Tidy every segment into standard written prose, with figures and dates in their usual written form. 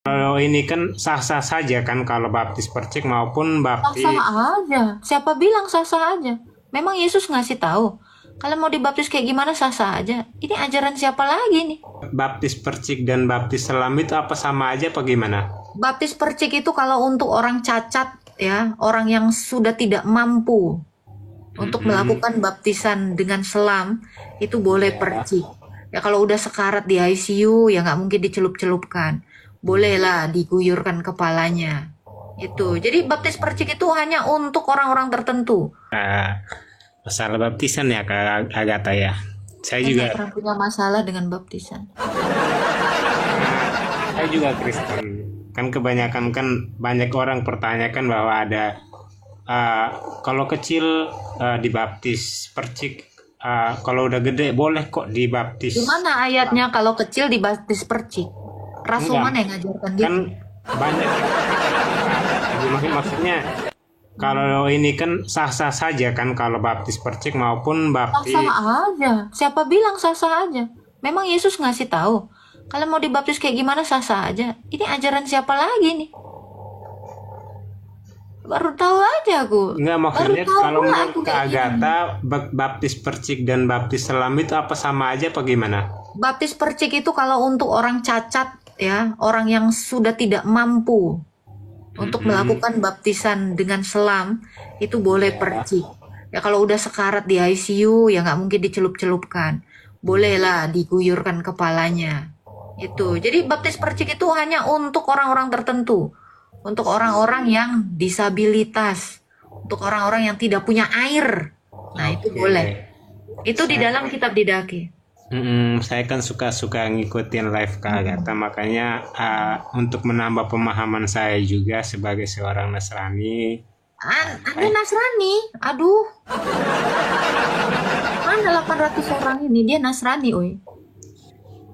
Kalau ini kan sah-sah saja kan kalau baptis percik maupun baptis. Sah-sah aja. Siapa bilang sah-sah aja? Memang Yesus ngasih tahu. Kalau mau dibaptis kayak gimana sah-sah aja. Ini ajaran siapa lagi nih? Baptis percik dan baptis selam itu apa sama aja apa gimana? Baptis percik itu kalau untuk orang cacat ya, orang yang sudah tidak mampu untuk melakukan baptisan dengan selam itu boleh percik. Ya kalau udah sekarat di ICU ya nggak mungkin dicelup-celupkan. Bolehlah diguyurkan kepalanya. Itu. Jadi baptis percik itu hanya untuk orang-orang tertentu. Masalah baptisan ya Kak Agatha ya. Saya Saya juga nggak pernah punya masalah dengan baptisan. saya juga Kristen. Kan kebanyakan kan banyak orang pertanyakan bahwa ada kalau kecil dibaptis percik, kalau udah gede boleh kok dibaptis. Di mana ayatnya kalau kecil dibaptis percik? Rasul Enggak, mana yang ngajarkan kan gitu? banyak. Maksudnya kalau ini kan sah-sah saja kan kalau baptis percik maupun baptis. Sah-sah aja. Siapa bilang sah-sah aja? Memang Yesus ngasih tahu. Kalau mau dibaptis kayak gimana sah-sah aja. Ini ajaran siapa lagi nih? Baru tahu aja aku. Enggak, Baru maksudnya tahu kalau pula menurut aku Kak kayak gini. Agatha baptis percik dan baptis selam itu apa sama aja apa gimana? Baptis percik itu kalau untuk orang cacat ya, orang yang sudah tidak mampu untuk melakukan baptisan dengan selam itu boleh percik. Ya kalau udah sekarat di ICU ya nggak mungkin dicelup-celupkan. Bolehlah diguyurkan kepalanya. Itu. Jadi baptis percik itu hanya untuk orang-orang tertentu. Untuk orang-orang yang disabilitas. Untuk orang-orang yang tidak punya air. Nah, itu Oke. boleh. Itu di Saya dalam kitab Didake. saya kan suka ngikutin live Kak Agatha, makanya untuk menambah pemahaman saya juga sebagai seorang Nasrani. Anda Nasrani? Aduh, mana 800 orang ini? Dia Nasrani, oi.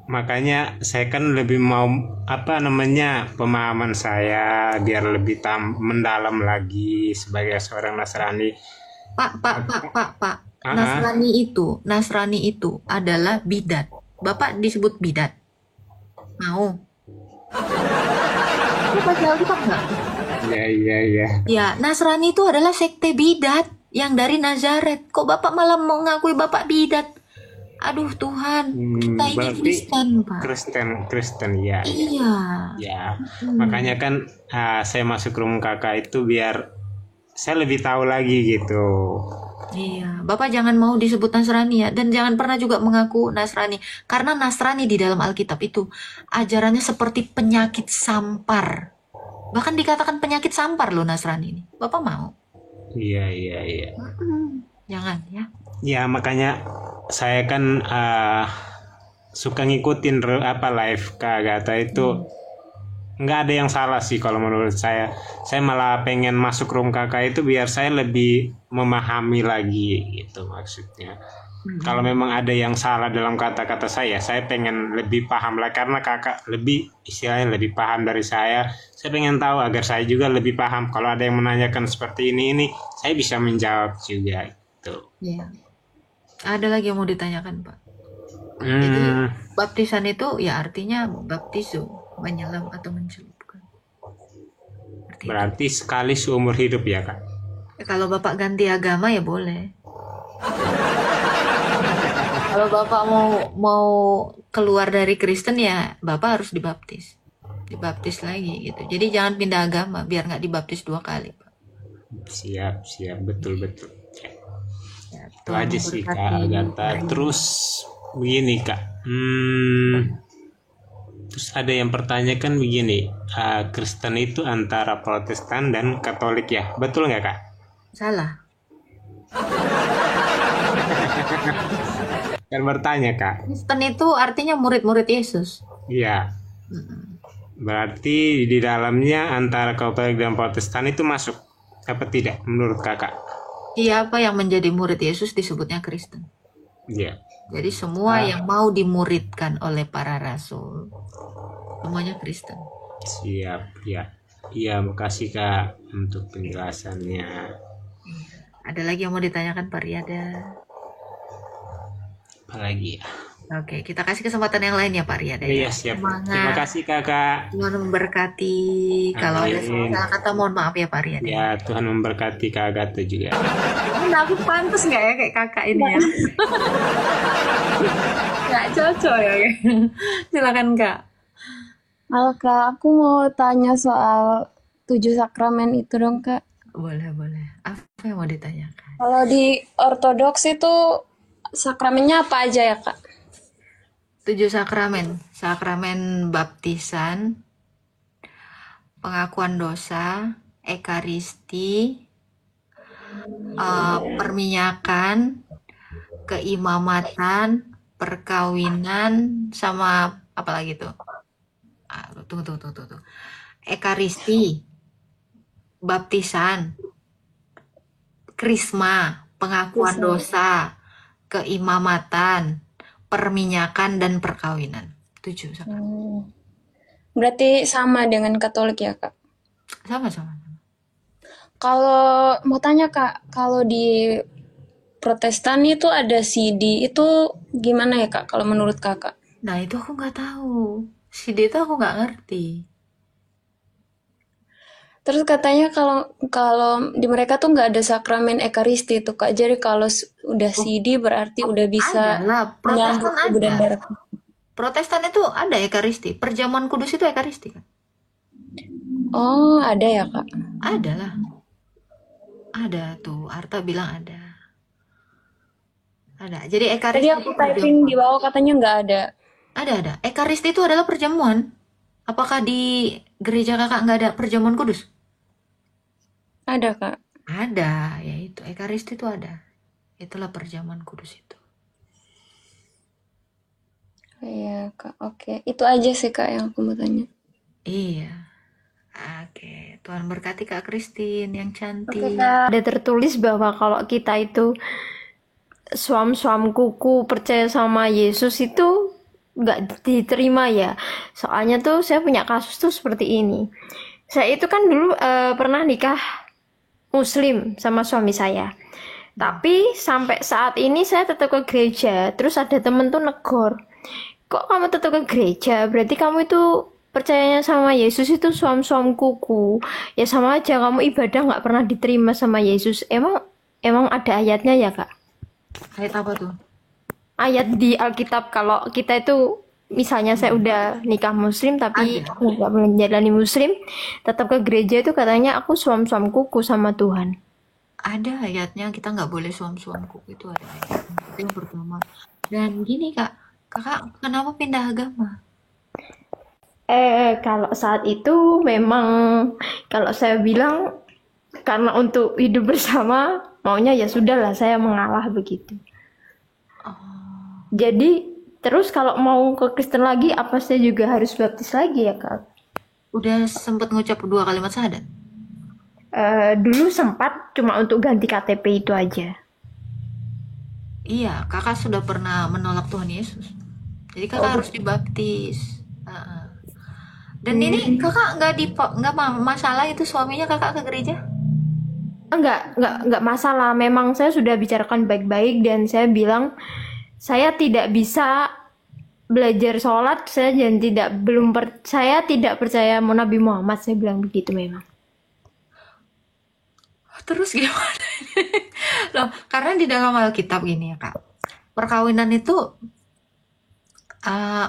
Makanya saya kan lebih mau apa namanya pemahaman saya biar lebih mendalam lagi sebagai seorang Nasrani. Pak. Ah, ah. Nasrani itu adalah bidat. Bapak disebut bidat. Mau? Lu baca Alkitab nggak? Ya, iya, iya. Ya, Nasrani itu adalah sekte bidat yang dari Nazaret. Kok Bapak malah mengakui Bapak bidat? Aduh Tuhan, kita ini Berarti Kristen, Pak. Kristen, ya, ya, Iya. ya. Makanya kan saya masuk room kakak itu biar saya lebih tahu lagi gitu. Iya, Bapak jangan mau disebut Nasrani ya, dan jangan pernah juga mengaku Nasrani, karena Nasrani di dalam Alkitab itu ajarannya seperti penyakit sampar. Bahkan dikatakan penyakit sampar loh Nasrani ini. Bapak mau? Iya, iya, iya. Jangan ya. Ya makanya saya kan suka ngikutin apa live Kak Agatha itu nggak ada yang salah sih kalau menurut saya. Saya malah pengen masuk room kakak itu biar saya lebih memahami lagi gitu maksudnya. Kalau memang ada yang salah dalam kata-kata saya pengen lebih paham lah karena kakak lebih istilahnya lebih paham dari saya. Saya pengen tahu agar saya juga lebih paham. Kalau ada yang menanyakan seperti ini saya bisa menjawab juga gitu. Iya. Ada lagi yang mau ditanyakan, Pak? Jadi baptisan itu ya artinya baptizo, menyelam atau mencelupkan. Arti itu. Berarti sekali seumur hidup ya kak? Kalau Bapak ganti agama ya boleh. Kalau Bapak mau keluar dari Kristen ya Bapak harus dibaptis. Dibaptis lagi gitu. Jadi jangan pindah agama biar nggak dibaptis 2 kali, Pak. Siap, betul. Ya, Itu Tuhan aja sih Kak memberkati. Agatha. Terus begini Kak, terus ada yang pertanyakan begini, Kristen itu antara Protestan dan Katolik ya, betul nggak Kak? Salah. Kan bertanya Kak. Kristen itu artinya murid-murid Yesus. Iya, berarti di dalamnya antara Katolik dan Protestan itu masuk apa tidak menurut Kakak? Siapa yang menjadi murid Yesus disebutnya Kristen. Iya. Jadi semua yang mau dimuridkan oleh para rasul semuanya Kristen. Siap, ya. Iya, makasih Kak untuk penjelasannya. Ada lagi yang mau ditanyakan Pak Riyada? Apalagi ya? Oke, kita kasih kesempatan yang lain ya Pak Riyad Iya, ya. siap. Terima Semangat. kasih Kakak. Tuhan memberkati. Kalau ada Amin. salah kata mohon maaf ya Pak Riyad ya. Ya, Tuhan memberkati Kak Agatha juga. Ini aku pantas nggak ya kayak kakak ini ya? Nggak cocok ya. Silakan Kak. Halo Kak, aku mau tanya soal 7 sakramen itu dong Kak. Boleh, boleh. Apa yang mau ditanyakan? Kalau di Ortodoks itu sakramennya apa aja ya Kak? 7 sakramen. Sakramen baptisan, pengakuan dosa, ekaristi, perminyakan, keimamatan, perkawinan, sama apa lagi tuh? Tunggu. Ekaristi, baptisan, krisma, pengakuan Bisa. dosa, keimamatan, perminyakan, dan perkawinan. 7 sakramen. Berarti sama dengan Katolik ya Kak? Sama-sama. Kalau mau tanya Kak, kalau di Protestan itu ada CD, itu gimana ya Kak kalau menurut Kakak? Nah, itu aku nggak tahu. Si D itu aku nggak ngerti. Terus katanya kalau kalau di mereka tuh nggak ada sakramen Ekaristi tuh Kak. Jadi kalau udah CD berarti udah bisa Ada lah, menyambut Protestan tubuh dan ada. darah. Protestan itu ada ekaristi. Perjamuan kudus itu ekaristi kan? Oh, ada ya Kak? Ada lah. Ada tuh. Arta bilang ada. Ada. Jadi Tadi ekaristi aku itu typing di perjamuan. bawah katanya nggak ada. Ada. Ekaristi itu adalah perjamuan. Apakah di gereja kakak nggak ada perjamuan kudus? Ada Kak. Ada, yaitu ekaristi itu ada. Itulah perjamuan kudus itu. Iya Kak, oke. Itu aja sih Kak yang aku mau tanya. Iya. Oke, Tuhan berkati Kak Christine yang Oke cantik. Kak. Ada tertulis bahwa kalau kita itu suam-suam kuku percaya sama Yesus itu nggak diterima ya. Soalnya tuh saya punya kasus tuh seperti ini. Saya itu kan dulu pernah nikah Muslim sama suami saya. Tapi sampai saat ini saya tetap ke gereja. Terus ada temen tuh negor, kok kamu tetap ke gereja? Berarti kamu itu percayanya sama Yesus itu suam-suam kuku. Ya sama aja kamu ibadah nggak pernah diterima sama Yesus. Emang ada ayatnya ya Kak? Ayat apa tuh? Ayat di Alkitab kalau kita itu misalnya saya udah nikah Muslim tapi Ada. nggak menjalani Muslim, tetap ke gereja itu katanya aku suam-suam kuku sama Tuhan. Ada ayatnya kita nggak boleh suam-suam kuku itu ada ayatnya. Itu yang pertama. Dan gini Kak, kakak kenapa pindah agama? Kalau saat itu memang kalau saya bilang karena untuk hidup bersama maunya ya sudahlah saya mengalah begitu. Oh, Jadi terus kalau mau ke Kristen lagi apa saya juga harus baptis lagi ya Kak? udah sempet ngucap 2 kalimat syahadat? Dulu sempat cuma untuk ganti KTP itu aja. Iya, kakak sudah pernah menolak Tuhan Yesus. Jadi kakak harus dibaptis. Heeh. Dan ini kakak nggak masalah itu suaminya kakak ke gereja? Enggak masalah. Memang saya sudah bicarakan baik-baik dan saya bilang saya tidak bisa belajar sholat, saya tidak percaya Nabi Muhammad, saya bilang begitu memang. Terus gimana? Loh, karena di dalam Alkitab gini ya kak, perkawinan itu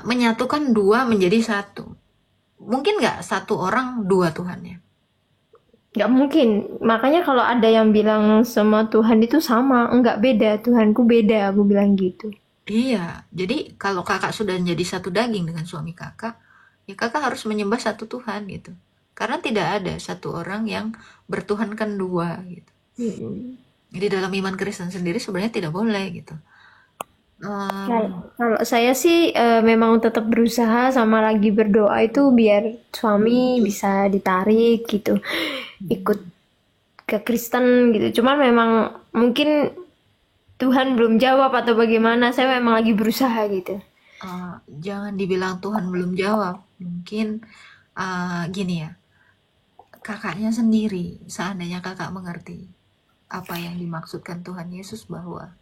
menyatukan dua menjadi satu. Mungkin nggak satu orang dua Tuhannya? Nggak mungkin. Makanya kalau ada yang bilang sama Tuhan itu sama, enggak beda, Tuhanku beda, aku bilang gitu. Iya, jadi kalau kakak sudah menjadi satu daging dengan suami kakak, ya kakak harus menyembah satu Tuhan gitu. Karena tidak ada satu orang yang bertuhankan dua gitu. Jadi dalam iman Kristen sendiri sebenarnya tidak boleh gitu. Kalau saya sih memang tetap berusaha sama lagi berdoa itu biar suami bisa ditarik gitu, ikut ke Kristen gitu. Cuman memang mungkin Tuhan belum jawab atau bagaimana. Saya memang lagi berusaha gitu. Jangan dibilang Tuhan belum jawab. Mungkin gini ya, kakaknya sendiri, seandainya kakak mengerti apa yang dimaksudkan Tuhan Yesus bahwa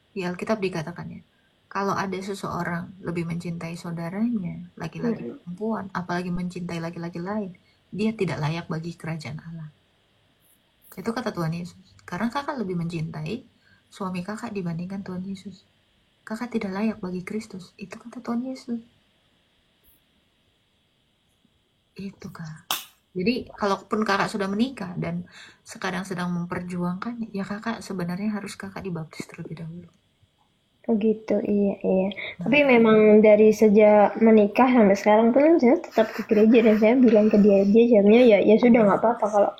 di Alkitab dikatakannya, kalau ada seseorang lebih mencintai saudaranya, laki-laki perempuan, apalagi mencintai laki-laki lain, dia tidak layak bagi kerajaan Allah. Itu kata Tuhan Yesus. Karena kakak lebih mencintai suami kakak dibandingkan Tuhan Yesus. Kakak tidak layak bagi Kristus. Itu kata Tuhan Yesus. Itu kak. Jadi kalaupun kakak sudah menikah dan sekarang sedang memperjuangkan, ya kakak sebenarnya harus kakak dibaptis terlebih dahulu. Oh gitu, iya. Tapi memang dari sejak menikah sampai sekarang pun saya tetap ke gereja dan saya bilang ke dia jamnya ya sudah nggak apa-apa kalau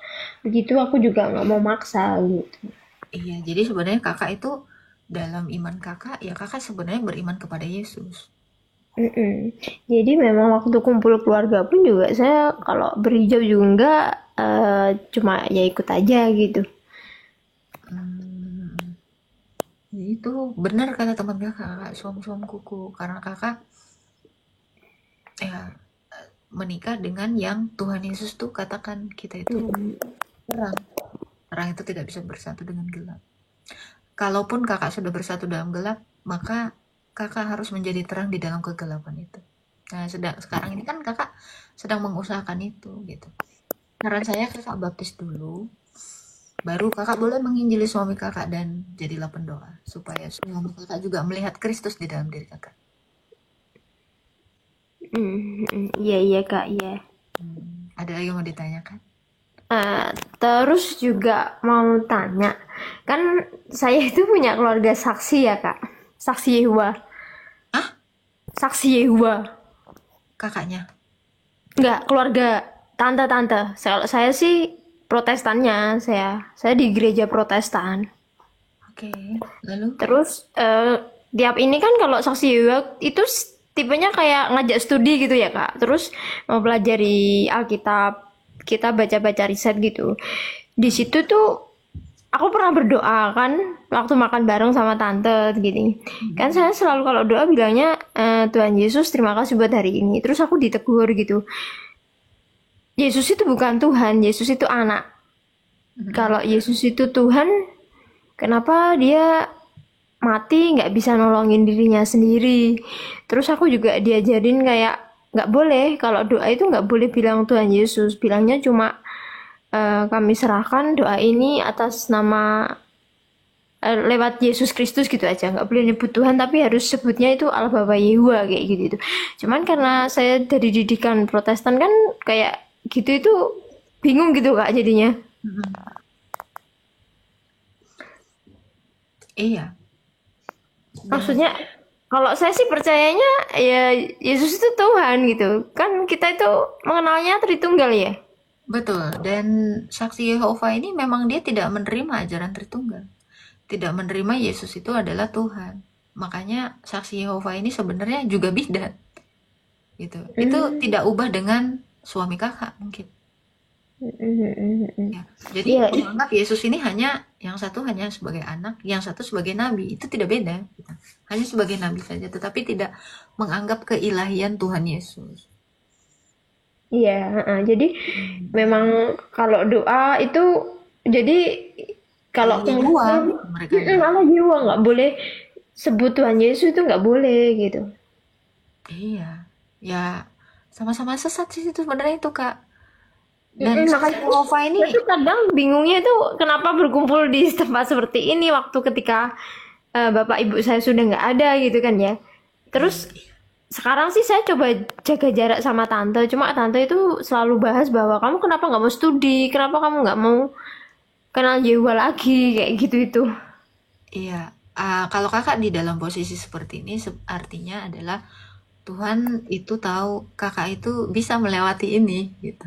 begitu aku juga nggak mau maksa gitu. Iya, jadi sebenarnya kakak itu dalam iman kakak, ya kakak sebenarnya beriman kepada Yesus. Mm-mm. Jadi memang waktu kumpul keluarga pun juga saya kalau berhijab juga enggak cuma ya ikut aja gitu. Hmm, ya itu benar kata teman kakak, suam-suam kuku. Karena kakak ya menikah dengan yang Tuhan Yesus tuh katakan kita itu terang. Terang itu tidak bisa bersatu dengan gelap. Kalaupun kakak sudah bersatu dalam gelap, maka kakak harus menjadi terang di dalam kegelapan itu. Nah, sekarang ini kan kakak sedang mengusahakan itu gitu. Saran saya kakak baptis dulu, baru kakak boleh menginjili suami kakak dan jadilah pendoa supaya suami kakak juga melihat Kristus di dalam diri kakak. Iya Kak, iya. Ada lagi yang mau ditanyakan? Terus juga mau tanya, kan saya itu punya keluarga saksi ya Kak, saksi Yehova, Hah? saksi Yehova. Kakaknya? Enggak, keluarga tante-tante. Saya sih Protestannya, saya di gereja Protestan. Oke, lalu? Terus tiap ini kan kalau saksi Yehova itu tipenya kayak ngajak studi gitu ya Kak. Terus mau pelajari Alkitab, kita baca-baca riset gitu. Di situ tuh aku pernah berdoa kan waktu makan bareng sama tante gini. Kan saya selalu kalau doa bilangnya Tuhan Yesus terima kasih buat hari ini. Terus aku ditegur gitu. Yesus itu bukan Tuhan, Yesus itu anak. Kalau Yesus itu Tuhan, kenapa dia mati nggak bisa nolongin dirinya sendiri? Terus aku juga diajarin kayak nggak boleh kalau doa itu nggak boleh bilang Tuhan Yesus, bilangnya cuma kami serahkan doa ini atas nama lewat Yesus Kristus gitu aja, nggak boleh nyebut Tuhan tapi harus sebutnya itu Allah Bapa Yehuwa kayak gitu. Cuman karena saya dari didikan Protestan kan kayak gitu itu bingung gitu Kak jadinya. Iya. Maksudnya kalau saya sih percayanya ya Yesus itu Tuhan gitu. Kan kita itu mengenalnya Tritunggal ya. Betul, dan saksi Yehova ini memang dia tidak menerima ajaran Tritunggal. Tidak menerima Yesus itu adalah Tuhan. Makanya saksi Yehova ini sebenarnya juga bidat. Gitu. Itu tidak ubah dengan suami kakak mungkin. Ya. Jadi Iya. menganggap Yesus ini hanya yang satu hanya sebagai anak, yang satu sebagai nabi. Itu tidak beda. Gitu. Hanya sebagai nabi saja, tetapi tidak menganggap keilahian Tuhan Yesus. Iya, jadi memang kalau doa itu jadi kalau Allah Yehua, mereka bilang. Allah jiwa nggak boleh sebut Tuhan Yesus itu nggak boleh gitu. Iya, ya sama-sama sesat sih itu sebenarnya itu kak. Dan saksi Makanya Yehova ini, saya tuh kadang bingungnya itu kenapa berkumpul di tempat seperti ini waktu ketika bapak ibu saya sudah nggak ada gitu kan ya. Terus sekarang sih saya coba jaga jarak sama tante, cuma tante itu selalu bahas bahwa kamu kenapa nggak mau studi, kenapa kamu nggak mau kenal Yehuwa lagi kayak gitu itu. iya, kalau kakak di dalam posisi seperti ini, artinya adalah Tuhan itu tahu kakak itu bisa melewati ini, gitu.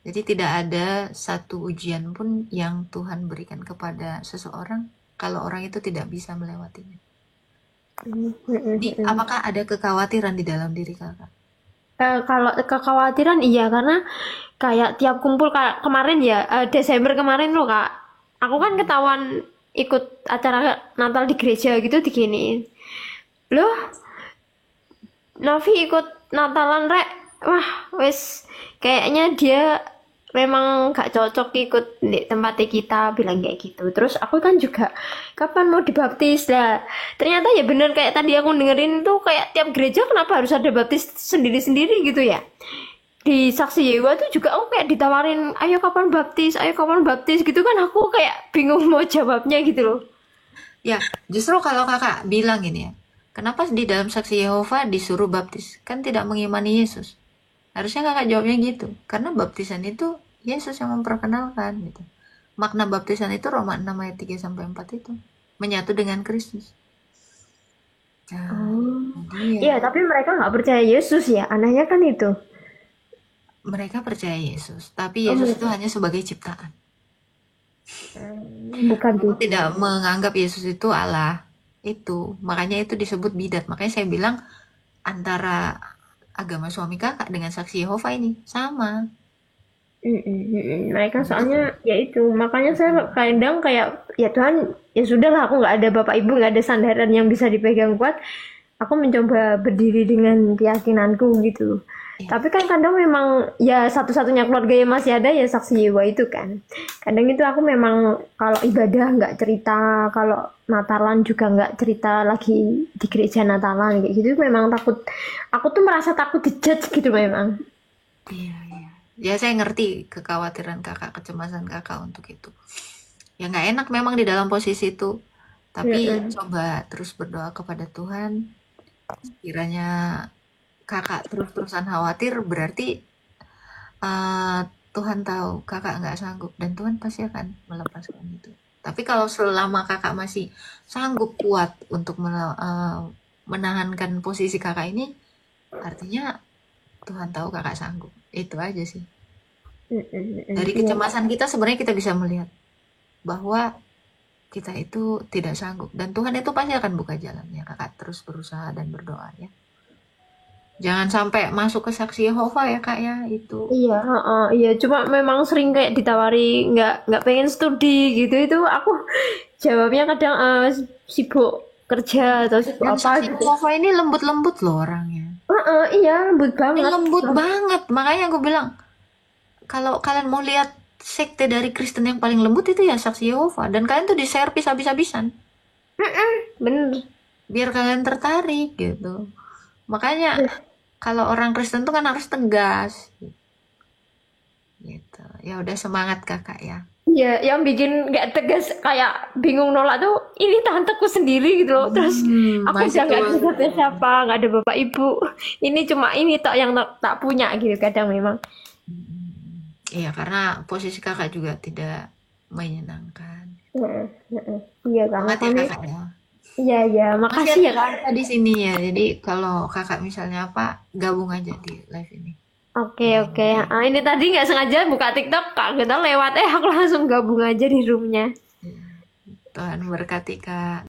Jadi tidak ada satu ujian pun yang Tuhan berikan kepada seseorang kalau orang itu tidak bisa melewatinya. Jadi apakah ada kekhawatiran di dalam diri kakak? Kalau kekhawatiran iya karena kayak tiap kumpul kayak kemarin ya Desember kemarin loh Kak, aku kan ketahuan ikut acara Natal di gereja gitu diginiin. Loh, Novi ikut Natalan rek, wah wes kayaknya dia memang gak cocok ikut di tempatnya kita bilang kayak gitu. Terus aku kan juga kapan mau dibaptis lah. Ternyata ya bener kayak tadi aku dengerin tuh kayak tiap gereja kenapa harus ada baptis sendiri-sendiri gitu ya. Di Saksi Yewa tuh juga aku kayak ditawarin ayo kapan baptis gitu kan aku kayak bingung mau jawabnya gitu loh. Ya, justru kalau kakak bilang gini ya, kenapa di dalam saksi Yehova disuruh baptis? Kan tidak mengimani Yesus. Harusnya kakak jawabnya gitu. Karena baptisan itu Yesus yang memperkenalkan gitu. Makna baptisan itu Roma 6 ayat 3 sampai 4 itu. Menyatu dengan Kristus. Nah, jadi Iya, tapi mereka nggak percaya Yesus ya. Anehnya kan itu. mereka percaya Yesus, tapi Yesus itu hanya sebagai ciptaan. Bukan Aku tuh. tidak menganggap Yesus itu Allah. Itu, makanya itu disebut bidat. Makanya saya bilang antara agama suami kakak dengan saksi Yehova ini sama. Mereka soalnya ya itu. Makanya saya kadang kayak ya Tuhan, ya sudahlah aku nggak ada bapak ibu, nggak ada sandaran yang bisa dipegang kuat. Aku mencoba berdiri dengan keyakinanku gitu. Tapi kan kadang memang ya satu-satunya keluarga yang masih ada ya saksi Yewa itu kan. Kadang itu aku memang kalau ibadah nggak cerita, kalau Natalan juga nggak cerita lagi di gereja Natalan kayak gitu. Memang takut, aku tuh merasa takut dijudge gitu memang. Iya, iya. Ya saya ngerti kekhawatiran kakak, kecemasan kakak untuk itu. Ya nggak enak memang di dalam posisi itu. Tapi coba terus berdoa kepada Tuhan. Kiranya kakak terus-terusan khawatir berarti Tuhan tahu kakak nggak sanggup dan Tuhan pasti akan melepaskan itu. Tapi kalau selama kakak masih sanggup kuat untuk menahankan posisi kakak ini, artinya Tuhan tahu kakak sanggup. Itu aja sih. Dari kecemasan kita sebenarnya kita bisa melihat bahwa kita itu tidak sanggup dan Tuhan itu pasti akan buka jalannya. Kakak terus berusaha dan berdoa ya. Jangan sampai masuk ke saksi Yehova ya kak ya itu. Iya, iya. Cuma memang sering kayak ditawari nggak pengen studi gitu. Itu aku jawabnya kadang sibuk kerja atau sibuk Dan apa saksi gitu. Yehova ini lembut-lembut loh orangnya. Iya, lembut Ini banget. lembut banget. Makanya aku bilang kalau kalian mau lihat sekte dari Kristen yang paling lembut itu ya saksi Yehova dan kalian tuh diservis habis-habisan Bener. biar kalian tertarik gitu. Makanya kalau orang Kristen tuh kan harus tegas gitu. Ya udah semangat kakak ya. Iya, yang bikin nggak tegas kayak bingung nolak tuh ini tanteku sendiri gitu loh. Terus aku Masih udah nggak ada tua. siapa-siapa, nggak ada bapak ibu. Ini cuma ini tok yang tak punya gitu kadang memang. Iya karena posisi kakak juga tidak menyenangkan. Iya, karena Semangat ya kami. kakak ya. Iya, Masih makasih ya ada kak. kita di sini ya. Jadi kalau kakak misalnya apa gabung aja di live ini. Oke. Ini tadi nggak sengaja buka TikTok, kak kita lewat, aku langsung gabung aja di roomnya. Tuhan berkati kak.